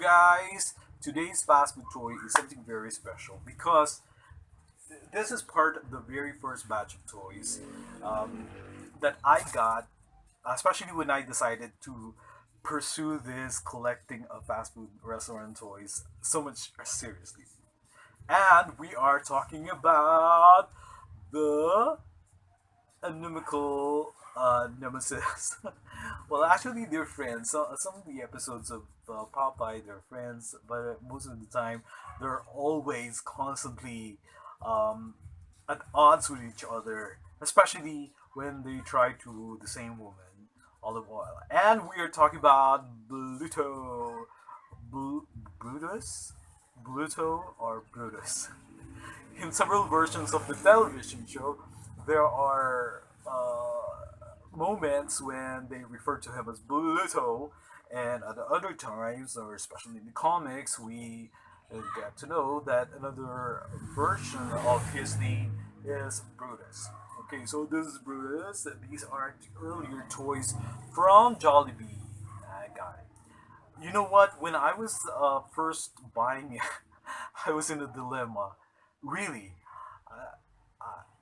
guys, today's fast food toy is something very special because this is part of the very first batch of toys um, that I got, especially when I decided to pursue this collecting of fast food restaurant toys so much seriously. And we are talking about the inimical nemesis. Well, actually, they're friends. Some of the episodes of Popeye, they're friends, but most of the time, they're always constantly um, at odds with each other, especially when they try to the same woman, olive oil. And we are talking about Blu- Brutus, Bluto or Brutus. In several versions of the television show, there are moments when they refer to him as Bluto, and at other times, or especially in the comics, we get to know that another version of his name is Brutus. Okay, so this is Brutus. These are the earlier toys from Jollibee. I got it. You know what? When I was first buying it, I was in a dilemma. Really,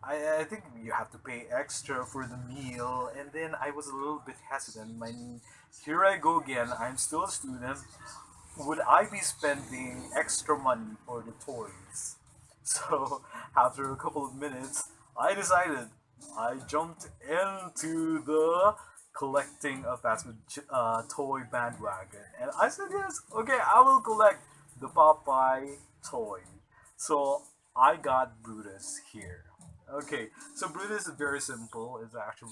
I think you have to pay extra for the meal, and then I was a little bit hesitant. I mean, here I go again. I'm still a student. Would I be spending extra money for the toys? So after a couple of minutes, I decided I jumped into the collecting a fast food toy bandwagon, and I said yes. Okay, I will collect the Popeye toy. So I got Brutus here. Okay, so Brutus is very simple. It's actually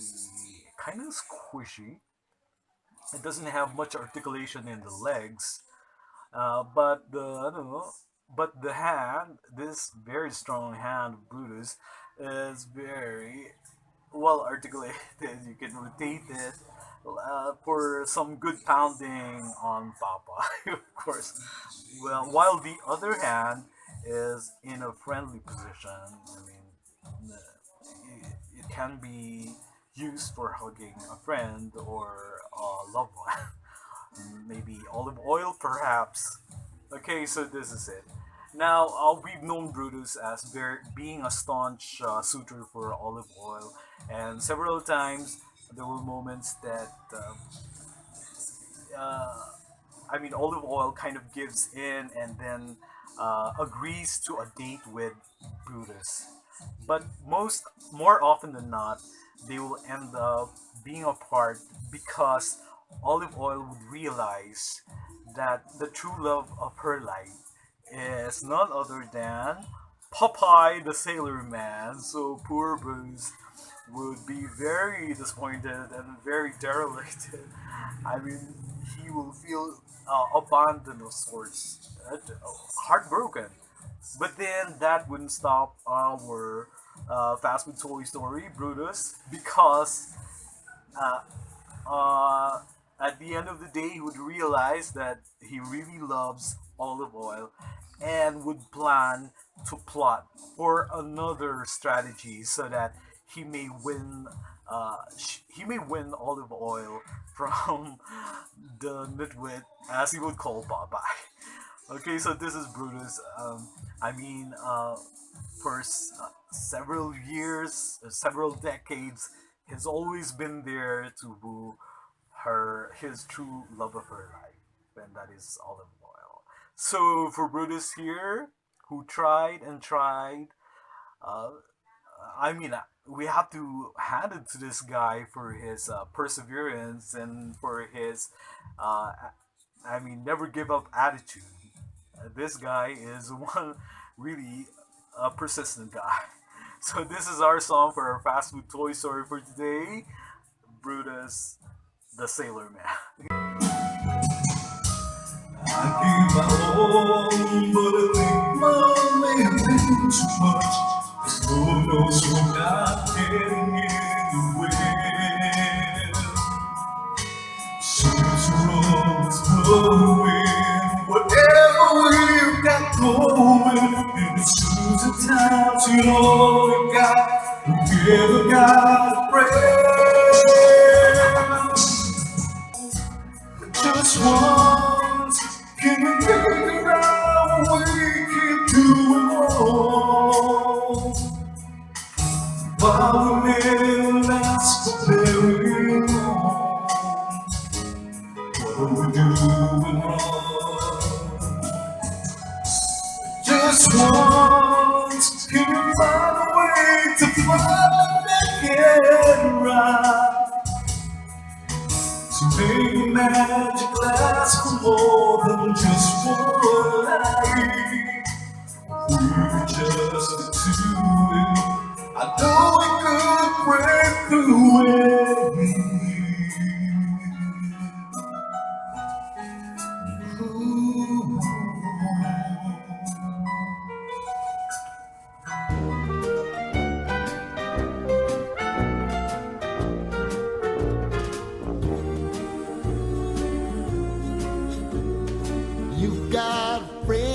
kind of squishy. It doesn't have much articulation in the legs, but the I don't know, but the hand, this very strong hand of Brutus, is very well articulated. You can rotate it for some good pounding on Popeye, of course. Well, while the other hand is in a friendly position. I mean, it can be used for hugging a friend or a loved one. Maybe olive oil, perhaps. Okay, so this is it. Now, we've known Brutus as being a staunch suitor for olive oil, and several times there were moments that uh, I mean, olive oil kind of gives in and then agrees to a date with Brutus. But more often than not, they will end up being apart because olive oil would realize that the true love of her life is none other than Popeye the Sailor Man. So poor Bruce would be very disappointed and very derelict. I mean, he will feel abandoned of sorts, heartbroken. But then that wouldn't stop our fast food toy story, Brutus, because uh, uh, at the end of the day, he would realize that he really loves olive oil and would plan to plot for another strategy so that he may win. He may win olive oil from the nitwit, as he would call Popeye. Okay, so this is Brutus. I mean, for several years, several decades, he's always been there to woo his true love of her life, and that is olive oil. So for Brutus here, who tried and tried, uh, I mean, we have to hand it to this guy for his perseverance and for his, uh, I mean, never give up attitude. This guy is one really persistent guy. So this is our song for our fast food toy story for today, Brutus the Sailor Man. I gave my all, but I think mine may have been too much. 'Cause Lord knows you're not getting in the way. Seems to always blowing whatever we've got going. In the shoes of times, you know we got, we ever got a prayer. Just once, can you wrong. Just once, can you find a way to find it right? To make the magic last for more than just one night. We just do it. I know we could break through it. You've got a friend